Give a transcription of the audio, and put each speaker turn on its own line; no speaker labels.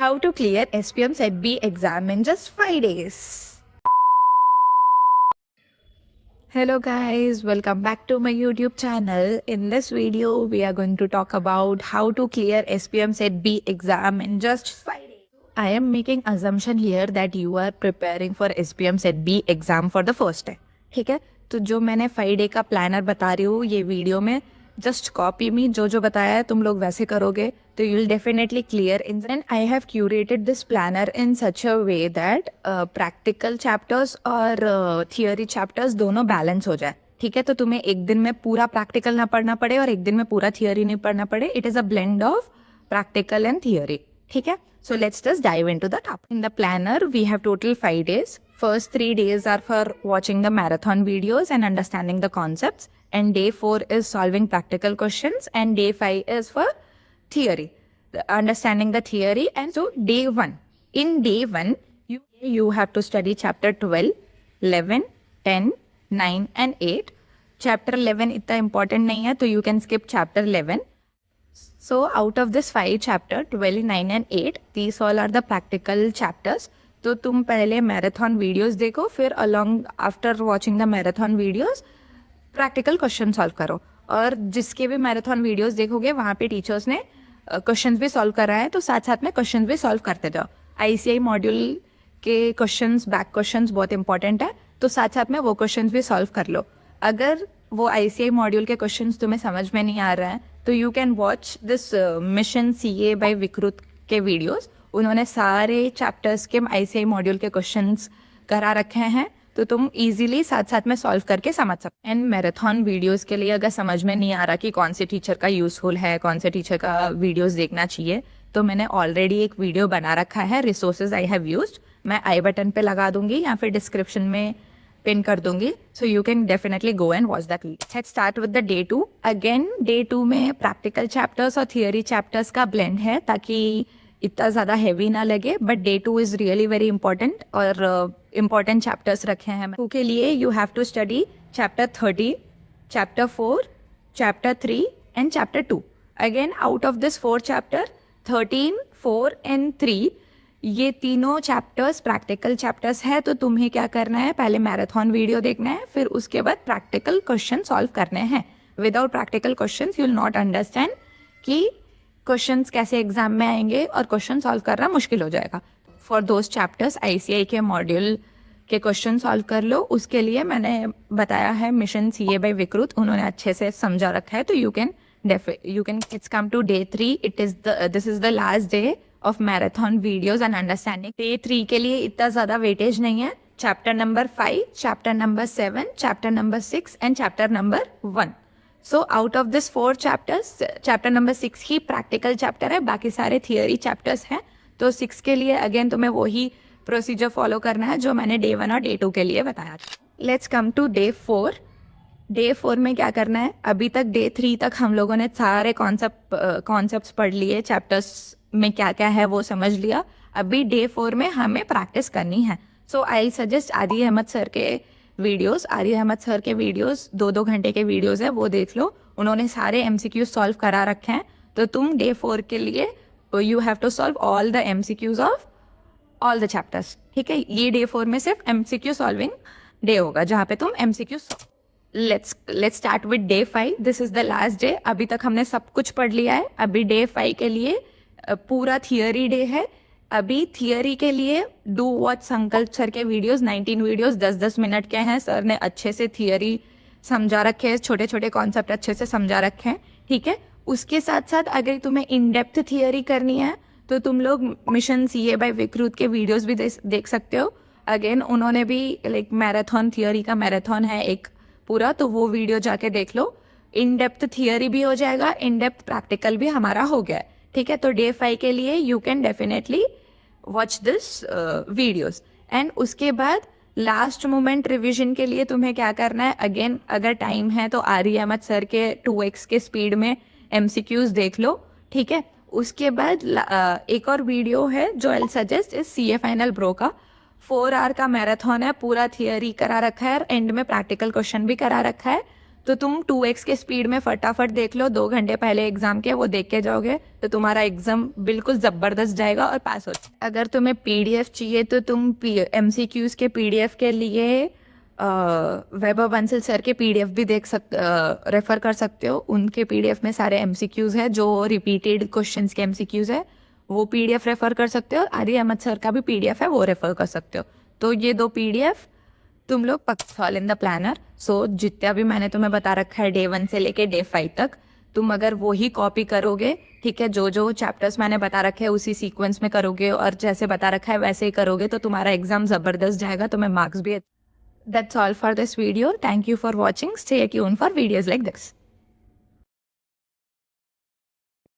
How to clear SPM Set B exam in just 5 days. Hello guys, welcome back to my YouTube channel. In this video, we are going to talk about how to clear SPM Set B exam in just 5 days. I am making assumption here that you are preparing for SPM Set B exam for the first time. ठीक है, तो जो मैंने 5 day का planner बता रही हूँ ये वीडियो में, जस्ट कॉपी मी, जो बताया है तुम लोग वैसे करोगे तो you will definitely clear in and I have curated this planner in such a way that practical chapters और थियोरी चैप्टर्स दोनों बैलेंस हो जाए. ठीक है, तो तुम्हें एक दिन में पूरा प्रैक्टिकल ना पढ़ना पड़े और एक दिन में पूरा थियोरी नहीं पढ़ना पड़े. It is a blend of practical and theory. ठीक है, so let's just dive into the topic. In the planner, we have total 5 days. First 3 days are for watching the marathon videos and understanding the concepts. And day 4 is solving practical questions. And day 5 is for theory, understanding the theory. And so day 1. In day 1, you have to study chapter 12, 11, 10, 9 and 8. Chapter 11 इतना important नहीं है, तो you can skip chapter 11. So out of this 5 chapter, 12, 9 and 8, these all are the practical chapters. तो तुम पहले marathon videos देखो, फिर along after watching the marathon videos practical question solve करो. और जिसके भी मैराथन वीडियोस देखोगे वहाँ पे टीचर्स ने क्वेश्चंस भी सॉल्व करा है, तो साथ साथ में क्वेश्चंस भी सॉल्व करते जाओ. ICI मॉड्यूल के क्वेश्चंस, बैक क्वेश्चंस बहुत इंपॉर्टेंट है, तो साथ साथ में वो क्वेश्चंस भी सॉल्व कर लो. अगर वो ICI मॉड्यूल के क्वेश्चंस तुम्हें समझ में नहीं आ रहा है तो you can watch this mission CA by विकृत के वीडियोस. उन्होंने सारे चैप्टर्स के ICI मॉड्यूल के क्वेश्चंस करा रखे हैं, तो तुम इजीली साथ साथ में सॉल्व करके समझ सकते. एंड मैराथन वीडियोस के लिए अगर समझ में नहीं आ रहा कि कौन से टीचर का यूजफुल है, कौन से टीचर का वीडियोस देखना चाहिए, तो मैंने ऑलरेडी एक वीडियो बना रखा है, रिसोर्सेज आई हैव यूज्ड. मैं आई बटन पे लगा दूंगी या फिर डिस्क्रिप्शन में पिन कर दूंगी, so you can definitely go and watch that. Let's start with the day 2. Again day 2 में प्रैक्टिकल चैप्टर्स और थियोरी चैप्टर्स का ब्लेंड है ताकि इतना ज़्यादा हैवी ना लगे. But day 2 is really very important और इम्पॉर्टेंट चैप्टर्स रखे हैं. टू के लिए you have to study chapter 13, chapter 4, chapter 3 and chapter 2. Again out of this 4 chapter, 13, 4 and 3, ये तीनों चैप्टर्स प्रैक्टिकल चैप्टर्स है. तो तुम्हें क्या करना है, पहले मैराथन वीडियो देखना है, फिर उसके बाद प्रैक्टिकल क्वेश्चन सॉल्व करने हैं. Without practical questions you will not understand कि क्वेश्चंस कैसे एग्जाम में आएंगे और क्वेश्चन सॉल्व करना मुश्किल हो जाएगा. फॉर दोज चैप्टर्स ICI के मॉड्यूल के क्वेश्चन सॉल्व कर लो. उसके लिए मैंने बताया है मिशन CA बाय विकृत, उन्होंने अच्छे से समझा रखा है, तो you can it's come to day 3. This is the last day of marathon videos and understanding. Day 3 के लिए इतना ज़्यादा वेटेज नहीं है. Chapter number 5, chapter number 7, chapter number 6 and chapter number 1. So out of this 4 chapters, chapter number 6 ही practical chapter है, बाकी सारे थियोरी चैप्टर्स हैं. तो 6 के लिए अगेन तुम्हें वही प्रोसीजर फॉलो करना है जो मैंने डे 1 और डे 2 के लिए बताया. Let's come to day 4. Day 4 में क्या करना है, अभी तक डे 3 तक हम लोगों ने सारे कॉन्सेप्ट्स पढ़ लिए, चैप्टर्स में क्या क्या है वो समझ लिया. अभी डे 4 में हमें प्रैक्टिस करनी है. सो आई सजेस्ट आदि अहमद सर के वीडियोस. आदि अहमद सर के वीडियोस 2-2 घंटे के वीडियोस है, वो देख लो. उन्होंने सारे MCQs सॉल्व करा रखे हैं. तो तुम डे 4 के लिए you have to solve all the MCQs of all the chapters. ठीक है, ये डे 4 में सिर्फ MCQ सॉल्विंग डे होगा जहाँ पे तुम MCQ let's start with day 5. This is the last day. अभी तक हमने सब कुछ पढ़ लिया है. अभी डे 5 के लिए पूरा थियोरी डे है. अभी थियोरी के लिए डू वॉच संकल्प सर के वीडियोस. 19 वीडियोस 10-10 मिनट के हैं. सर ने अच्छे से थियोरी समझा रखे हैं, छोटे छोटे कॉन्सेप्ट अच्छे से समझा रखे हैं. ठीक है, उसके साथ साथ अगर तुम्हें इन डेप्थ थियोरी करनी है तो तुम लोग मिशन CA बाय विकृत के वीडियोस भी देख सकते हो. अगेन उन्होंने भी लाइक मैराथन थियोरी का मैराथन है एक पूरा, तो वो वीडियो जाके देख लो. इन डेप्थ थियोरी भी हो जाएगा, इन डेप्थ प्रैक्टिकल भी हमारा हो गया. ठीक है, तो डे 5 के लिए you can definitely watch this videos. And उसके बाद लास्ट मोमेंट रिवीजन के लिए तुम्हें क्या करना है, अगेन अगर टाइम है तो आर्य अहमद सर के 2x के स्पीड में MCQs देख लो. ठीक है, उसके बाद एक और वीडियो है जो I suggest is CA final bro का. 4 आवर का मैराथन है, पूरा थियोरी करा रखा है और एंड में प्रैक्टिकल क्वेश्चन भी करा रखा है. तो तुम 2x के स्पीड में फटाफट देख लो, 2 घंटे पहले एग्जाम के वो देख के जाओगे तो तुम्हारा एग्जाम बिल्कुल ज़बरदस्त जाएगा और पास हो। अगर तुम्हें पीडीएफ चाहिए तो तुम एमसीक्यूज के पीडीएफ के लिए वैभव बंसल सर के पीडीएफ भी रेफर कर सकते हो। उनके पीडीएफ में सारे एमसीक्यूज है, जो रिपीटेड क्वेश्चंस के एमसीक्यूज है, वो पीडीएफ रेफर कर सकते हो। आर्य अहमद सर का भी पीडीएफ है, वो रेफर कर सकते हो। तो ये 2 पीडीएफ तुम लोग सॉल्व इन द प्लानर। सो जितना भी मैंने तुम्हें बता रखा है डे 1 से लेके डे 5 तक, तुम अगर वो ही कॉपी करोगे, ठीक है, जो जो चैप्टर्स मैंने बता रखे हैं उसी सीक्वेंस में करोगे और जैसे बता रखा है वैसे ही करोगे तो तुम्हारा एग्जाम ज़बरदस्त जाएगा, तुम्हें मार्क्स भी। That's all for this video. Thank you for watching. Stay tuned for videos like this.